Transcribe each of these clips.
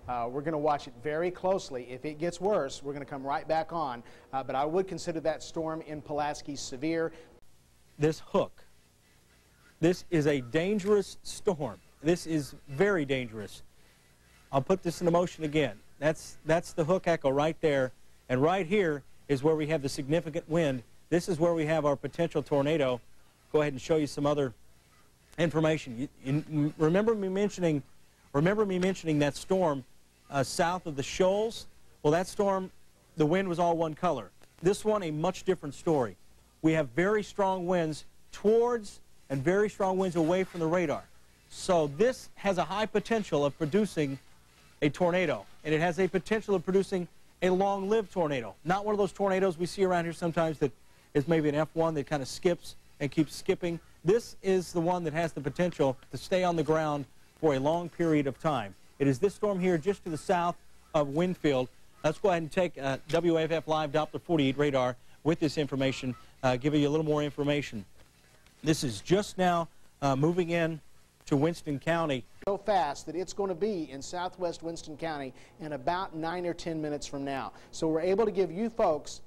We're going to watch it very closely. If it gets worse, we're going to come right back on. But I would consider that storm in Pulaski severe. This hook, this is a dangerous storm. This is very dangerous. I'll put this into motion again. That's the hook echo right there. And right here is where we have the significant wind. This is where we have our potential tornado. Go ahead and show you some other information. Remember me mentioning that storm south of the shoals? Well, that storm, the wind was all one color. This one, a much different story. We have very strong winds towards and very strong winds away from the radar. So this has a high potential of producing a tornado, and it has a potential of producing a long-lived tornado. Not one of those tornadoes we see around here sometimes that is maybe an F1 that kind of skips and keeps skipping. This is the one that has the potential to stay on the ground for a long period of time. It is this storm here just to the south of Winfield. Let's go ahead and take WAFF Live Doppler 48 radar with this information, giving you a little more information. This is just now moving in to Winston County. So fast that it's going to be in southwest Winston County in about 9 or 10 minutes from now. So we're able to give you folks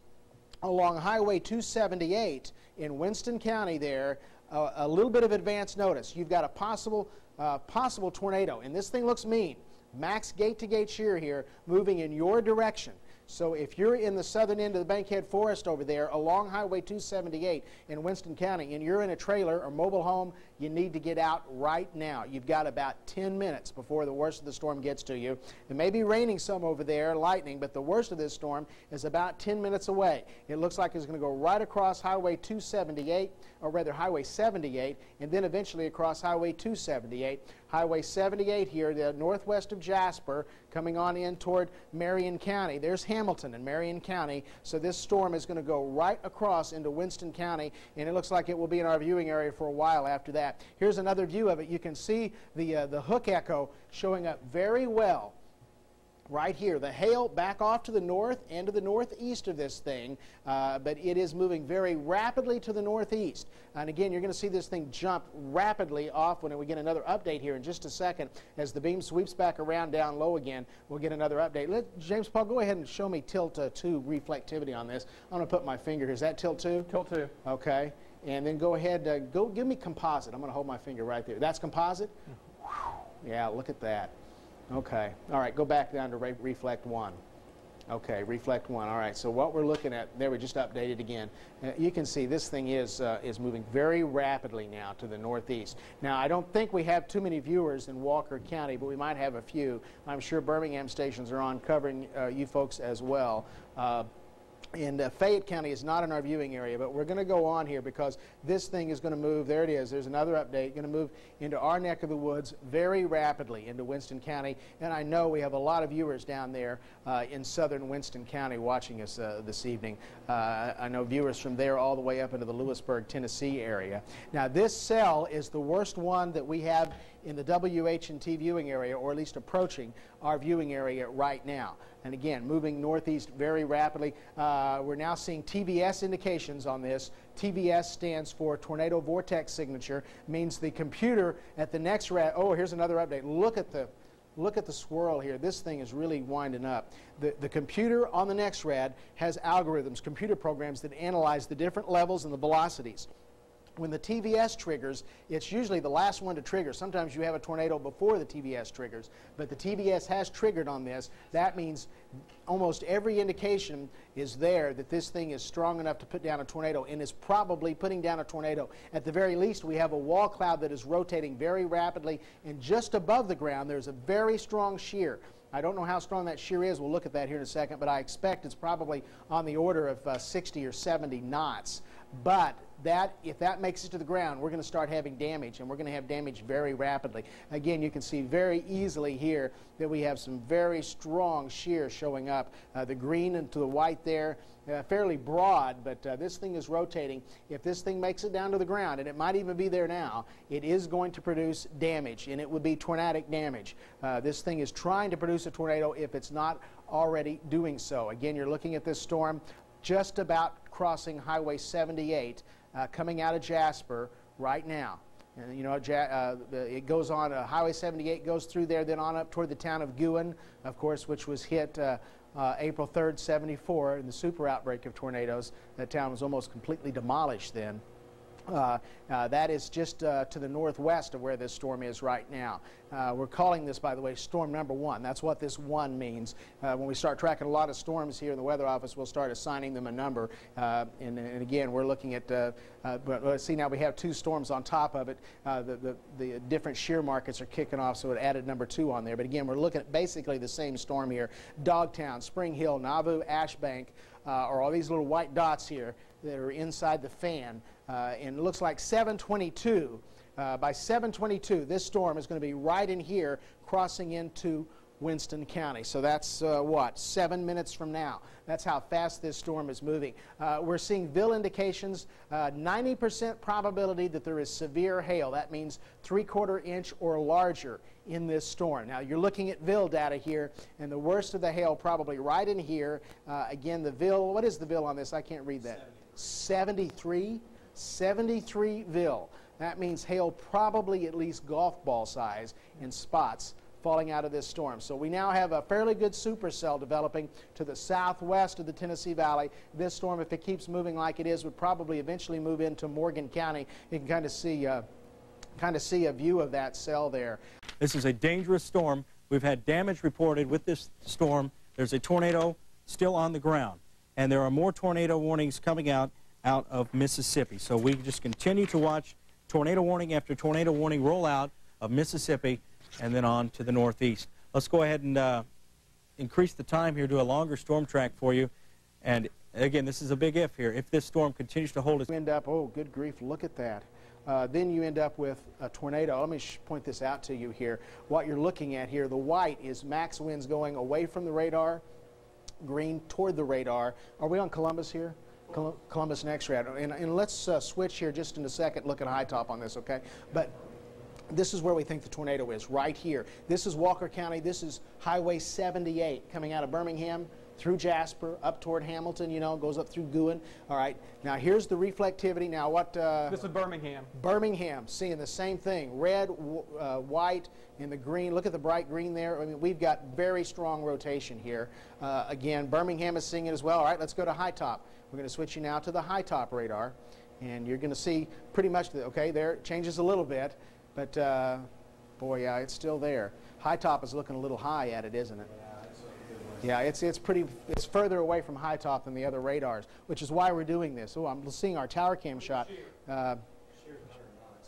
along Highway 278 in Winston County there a little bit of advance notice. You've got a possible tornado, and this thing looks mean. Max gate-to-gate shear here moving in your direction. So if you're in the southern end of the Bankhead Forest over there along Highway 278 in Winston County and you're in a trailer or mobile home, you need to get out right now. You've got about 10 minutes before the worst of the storm gets to you. It may be raining some over there, lightning, but the worst of this storm is about 10 minutes away. It looks like it's going to go right across Highway 278, or rather Highway 78, and then eventually across Highway 278. Highway 78 here, the northwest of Jasper, coming on in toward Marion County. There's Hamilton and Marion County, so this storm is going to go right across into Winston County, and it looks like it will be in our viewing area for a while after that. Here's another view of it. You can see the hook echo showing up very well right here. The hail back off to the north and to the northeast of this thing, but it is moving very rapidly to the northeast. And again, you're going to see this thing jump rapidly off when we get another update here in just a second. As the beam sweeps back around down low again, we'll get another update. James Paul, go ahead and show me tilt 2 reflectivity on this. I'm going to put my finger here. Is that tilt 2? Tilt 2. Okay. And then go ahead, give me composite. I'm going to hold my finger right there. That's composite? Yeah, look at that. Okay. All right, go back down to reflect 1. Okay, reflect 1. All right, so what we're looking at, there we just updated again. You can see this thing is moving very rapidly now to the northeast. Now, I don't think we have too many viewers in Walker County, but we might have a few. I'm sure Birmingham stations are on covering you folks as well. And Fayette County is not in our viewing area, but we're going to go on here because this thing is going to move. There it is. There's another update. Going to move into our neck of the woods very rapidly into Winston County. And I know we have a lot of viewers down there in southern Winston County watching us this evening. I know viewers from there all the way up into the Lewisburg, Tennessee area. Now, this cell is the worst one that we have in the WHNT viewing area, or at least approaching our viewing area right now. And again, moving northeast very rapidly. We're now seeing TVS indications on this. TVS stands for Tornado Vortex Signature, means the computer at the next rad. Oh, here's another update. Look at the swirl here. This thing is really winding up. The computer on the next rad has algorithms, computer programs that analyze the different levels and the velocities. When the TVS triggers, it's usually the last one to trigger. Sometimes you have a tornado before the TVS triggers, but the TVS has triggered on this. That means almost every indication is there that this thing is strong enough to put down a tornado and is probably putting down a tornado. At the very least, we have a wall cloud that is rotating very rapidly, and just above the ground there's a very strong shear. I don't know how strong that shear is. We'll look at that here in a second, but I expect it's probably on the order of 60 or 70 knots. But if that makes it to the ground, we're going to start having damage, and we're going to have damage very rapidly. Again, you can see very easily here that we have some very strong shear showing up. The green and to the white there, fairly broad, but this thing is rotating. If this thing makes it down to the ground, and it might even be there now, it is going to produce damage, and it would be tornadic damage. This thing is trying to produce a tornado if it's not already doing so. Again, you're looking at this storm just about crossing Highway 78, coming out of Jasper right now. And, you know, it goes on, Highway 78 goes through there, then on up toward the town of Guin, of course, which was hit April 3rd, 74, in the super outbreak of tornadoes. That town was almost completely demolished then. That is just to the northwest of where this storm is right now. We're calling this, by the way, storm number 1. That's what this 1 means. When we start tracking a lot of storms here in the weather office, we'll start assigning them a number. And again, we're looking at, but let's see, now we have 2 storms on top of it. The different shear markets are kicking off, so it added number 2 on there. But again, we're looking at basically the same storm here. Dogtown, Spring Hill, Nauvoo, Ashbank are all these little white dots here that are inside the fan. And it looks like 7:22. By 7:22, this storm is going to be right in here, crossing into Winston County. So that's what, 7 minutes from now. That's how fast this storm is moving. We're seeing VIL indications, 90% probability that there is severe hail. That means 3/4 inch or larger in this storm. Now you're looking at VIL data here, and the worst of the hail probably right in here. Again, the VIL, what is the VIL on this? I can't read that. 73 VIL. That means hail probably at least golf ball size in spots falling out of this storm. So we now have a fairly good supercell developing to the southwest of the Tennessee Valley. This storm, if it keeps moving like it is, would probably eventually move into Morgan County. You can kind of see a view of that cell there. This is a dangerous storm. We've had damage reported with this storm. There's a tornado still on the ground, and there are more tornado warnings coming out of Mississippi. So we just continue to watch tornado warning after tornado warning roll out of Mississippi and then on to the northeast. Let's go ahead and increase the time here, do a longer storm track for you. And again, this is a big if here. If this storm continues to hold its... You end up, oh, good grief, look at that. Then you end up with a tornado. Let me point this out to you here. What you're looking at here, the white is max winds going away from the radar, green toward the radar. Are we on Columbus here? Columbus next radar. And let's switch here just in a second, look at high top on this, okay? But this is where we think the tornado is, right here. This is Walker County. This is Highway 78 coming out of Birmingham through Jasper, up toward Hamilton, you know, goes up through Guin. All right, now here's the reflectivity. Now what? This is Birmingham. Birmingham, seeing the same thing. Red, white, and the green. Look at the bright green there. I mean, we've got very strong rotation here. Again, Birmingham is seeing it as well. All right, let's go to high top. We're going to switch you now to the high top radar. And you're going to see pretty much, okay, there it changes a little bit. But, boy, yeah, it's still there. High top is looking a little high at it, isn't it? Yeah, it's further away from high top than the other radars, which is why we're doing this. Oh, I'm seeing our tower cam shot.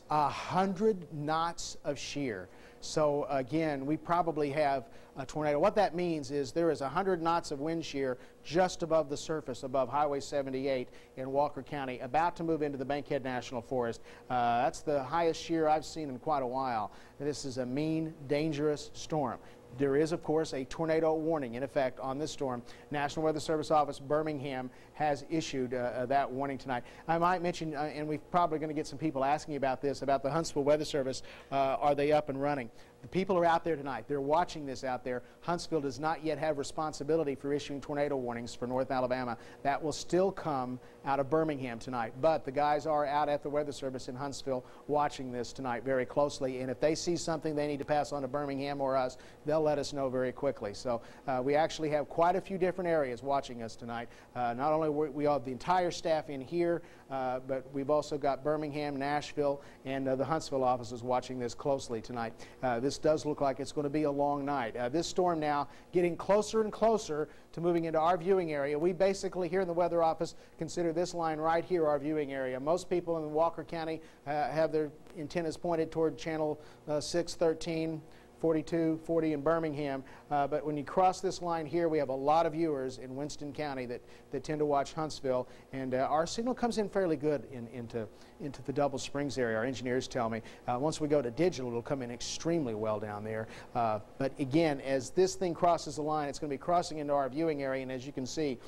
100 knots of shear. So again, we probably have a tornado. What that means is there is 100 knots of wind shear just above the surface, above Highway 78 in Walker County, about to move into the Bankhead National Forest. That's the highest shear I've seen in quite a while. This is a mean, dangerous storm. There is, of course, a tornado warning in effect on this storm. National Weather Service Office Birmingham has issued that warning tonight. I might mention, and we're probably going to get some people asking about this, about the Huntsville Weather Service. Are they up and running? The people are out there tonight. They're watching this out there. Huntsville does not yet have responsibility for issuing tornado warnings for North Alabama. That will still come out of Birmingham tonight. But the guys are out at the Weather Service in Huntsville watching this tonight very closely. And if they see something they need to pass on to Birmingham or us, they'll let us know very quickly. So we actually have quite a few different areas watching us tonight. Not only we have the entire staff in here, but we've also got Birmingham, Nashville, and the Huntsville offices watching this closely tonight. This does look like it's going to be a long night. This storm now getting closer and closer to moving into our viewing area. We basically here in the weather office consider this line right here our viewing area. Most people in Walker County have their antennas pointed toward channel 6, 13, 42, 40 in Birmingham, but when you cross this line here, we have a lot of viewers in Winston County that tend to watch Huntsville, and our signal comes in fairly good into the Double Springs area. Our engineers tell me once we go to digital, it'll come in extremely well down there. But again, as this thing crosses the line, it's going to be crossing into our viewing area, and as you can see,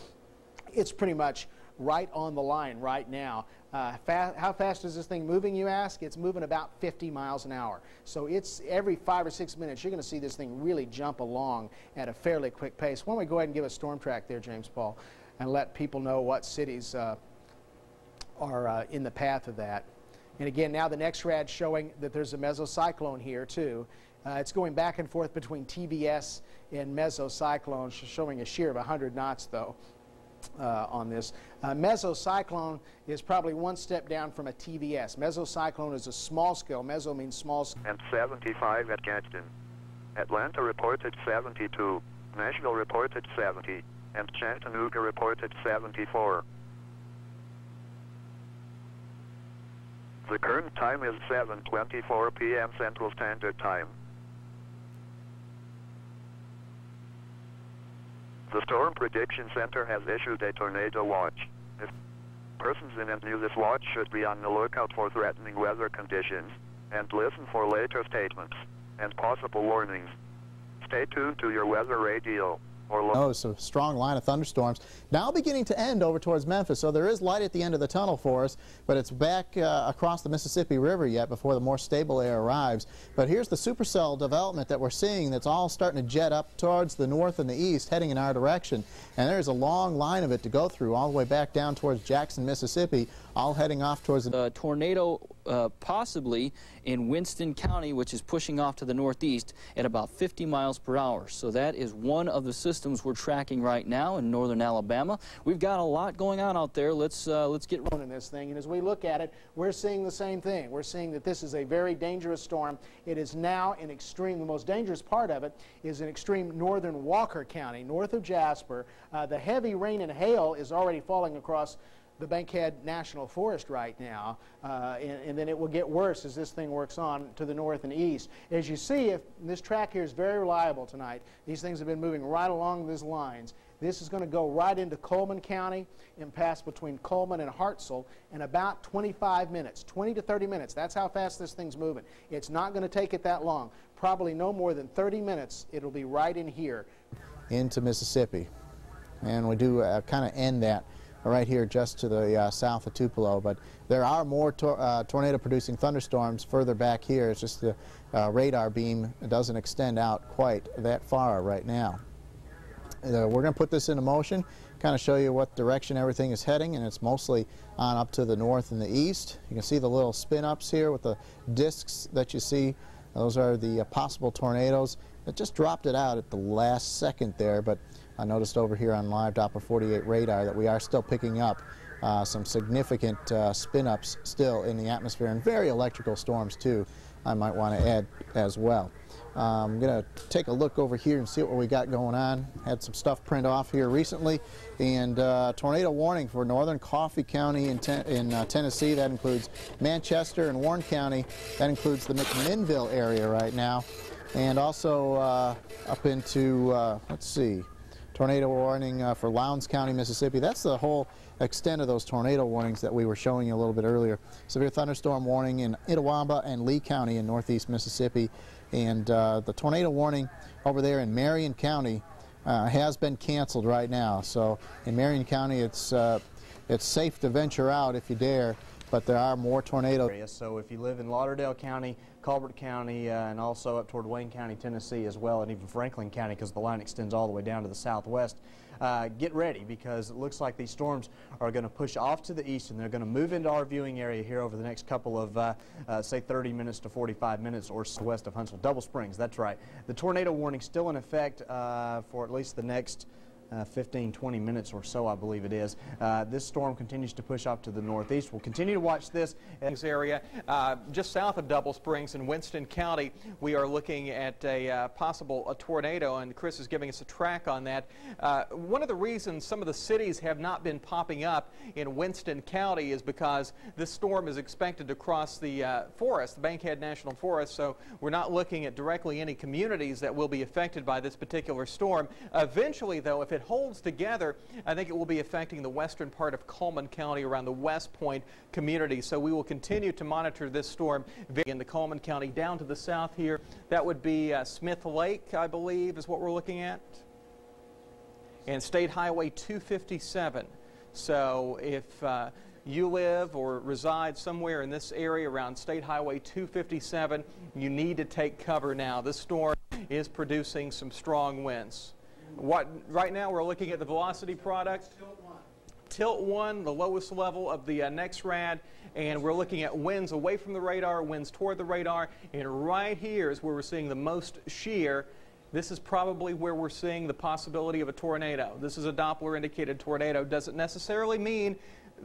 it's pretty much right on the line right now. How fast is this thing moving, you ask? It's moving about 50 miles an hour. So it's every 5 or 6 minutes, you're going to see this thing really jump along at a fairly quick pace. Why don't we go ahead and give a storm track there, James Paul, and let people know what cities are in the path of that. And again, now the next rad's showing that there's a mesocyclone here too. It's going back and forth between TVS and mesocyclone, showing a shear of 100 knots though on this. Mesocyclone is probably one step down from a TVS. Mesocyclone is a small scale. Meso means small scale. And 75 at Gadsden. Atlanta reported 72. Nashville reported 70. And Chattanooga reported 74. The current time is 7:24 p.m. Central Standard Time. The Storm Prediction Center has issued a tornado watch. If persons in and near this watch should be on the lookout for threatening weather conditions and listen for later statements and possible warnings. Stay tuned to your weather radio. It's a strong line of thunderstorms now beginning to end over towards Memphis, so there is light at the end of the tunnel for us, but it's back across the Mississippi River yet before the more stable air arrives. But here's the supercell development that we're seeing that's all starting to jet up towards the north and the east, heading in our direction, and there's a long line of it to go through all the way back down towards Jackson, Mississippi, all heading off towards the tornado possibly in Winston County, which is pushing off to the northeast at about 50 miles per hour. So that is one of the systems we're tracking right now in northern Alabama. We've got a lot going on out there. Let's get rolling this thing, and as we look at it, we're seeing the same thing. We're seeing that this is a very dangerous storm. It is now in extreme, the most dangerous part of it is in extreme northern Walker County, north of Jasper. The heavy rain and hail is already falling across the Bankhead National Forest right now, and then it will get worse as this thing works on to the north and east. As you see, if this track here is very reliable tonight. These things have been moving right along these lines. This is going to go right into Coleman County and pass between Coleman and Hartselle in about 25 minutes, 20 to 30 minutes. That's how fast this thing's moving. It's not going to take it that long. Probably no more than 30 minutes. It'll be right in here. Into Mississippi. And we do kind of end that right here just to the south of Tupelo, but there are more tornado-producing thunderstorms further back here. It's just the radar beam doesn't extend out quite that far right now. We're going to put this into motion, kind of show you what direction everything is heading, and it's mostly on up to the north and the east. You can see the little spin-ups here with the discs that you see. Those are the possible tornadoes. It just dropped it out at the last second there, but I noticed over here on live Doppler 48 radar that we are still picking up some significant spin-ups still in the atmosphere, and very electrical storms too, I might want to add as well. I'm going to take a look over here and see what we got going on. Had some stuff print off here recently, and tornado warning for northern Coffee County in Tennessee. That includes Manchester and Warren County. That includes the McMinnville area right now, and also up into, let's see, tornado warning for Lowndes County, Mississippi. That's the whole extent of those tornado warnings that we were showing you a little bit earlier. Severe thunderstorm warning in Itawamba and Lee County in northeast Mississippi. And the tornado warning over there in Marion County has been canceled right now. So in Marion County, it's safe to venture out if you dare, but there are more tornadoes. So if you live in Lauderdale County, Colbert County, and also up toward Wayne County, Tennessee as well, and even Franklin County, because the line extends all the way down to the southwest, get ready, because it looks like these storms are going to push off to the east, and they're going to move into our viewing area here over the next couple of, say, 30 minutes to 45 minutes or so west of Huntsville. Double Springs, that's right. The tornado warning still in effect for at least the next 15-20 minutes or so, I believe it is. This storm continues to push off to the northeast. We'll continue to watch this area just south of Double Springs in Winston County. We are looking at a possible tornado, and Chris is giving us a track on that. One of the reasons some of the cities have not been popping up in Winston County is because this storm is expected to cross the forest, the Bankhead National Forest, so we're not looking at directly any communities that will be affected by this particular storm. Eventually, though, if it holds together, I think it will be affecting the western part of Coleman County around the West Point community. So we will continue to monitor this storm in the Coleman County. Down to the south here, that would be Smith Lake, I believe, is what we're looking at, and State Highway 257. So if you live or reside somewhere in this area around State Highway 257, you need to take cover now. This storm is producing some strong winds. Right now we're looking at the velocity product. tilt 1, the lowest level of the next rad, and we're looking at winds away from the radar, winds toward the radar, and right here is where we're seeing the most shear. This is probably where we're seeing the possibility of a tornado. This is a Doppler indicated tornado. Doesn't necessarily mean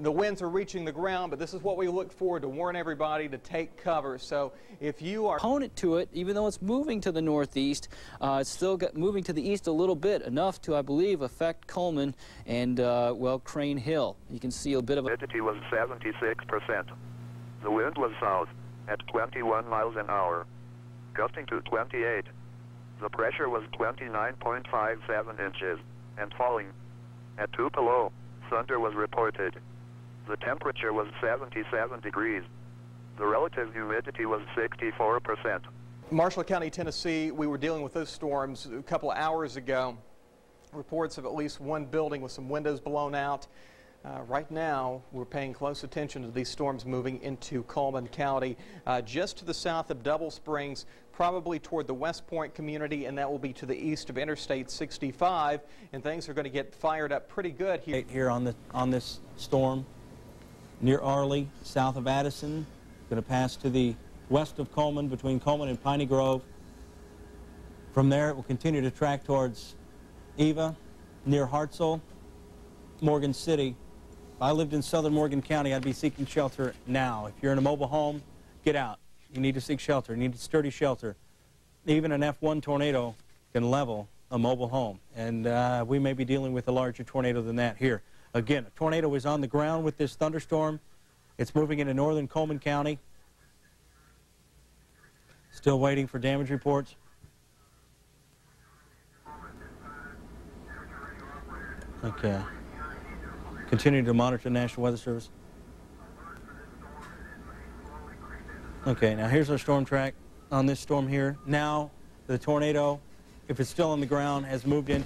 the winds are reaching the ground, but this is what we look for to warn everybody to take cover. So if you are Opponent to it, even though it's moving to the northeast, it's still moving to the east a little bit, enough to, I believe, affect Coleman and, well, Crane Hill. You can see a bit of a... Humidity was 76%. The wind was south at 21 miles an hour, gusting to 28. The pressure was 29.57 inches and falling. At Tupelo, thunder was reported. The temperature was 77 degrees. The relative humidity was 64%. Marshall County, Tennessee, we were dealing with those storms a couple of hours ago. Reports of at least one building with some windows blown out. Right now, we're paying close attention to these storms moving into Coleman County, just to the south of Double Springs, probably toward the West Point community, and that will be to the east of Interstate 65, and things are going to get fired up pretty good here. Here on this storm, near Arley, south of Addison, going to pass to the west of Coleman, between Coleman and Piney Grove. From there, it will continue to track towards Eva, near Hartselle, Morgan City. If I lived in southern Morgan County, I'd be seeking shelter now. If you're in a mobile home, get out. You need to seek shelter. You need sturdy shelter. Even an F1 tornado can level a mobile home, and we may be dealing with a larger tornado than that here. Again, a tornado is on the ground with this thunderstorm. It's moving into northern Coleman County. Still waiting for damage reports. Okay. Continue to monitor the National Weather Service. Okay, now here's our storm track on this storm here. Now the tornado, if it's still on the ground, has moved in.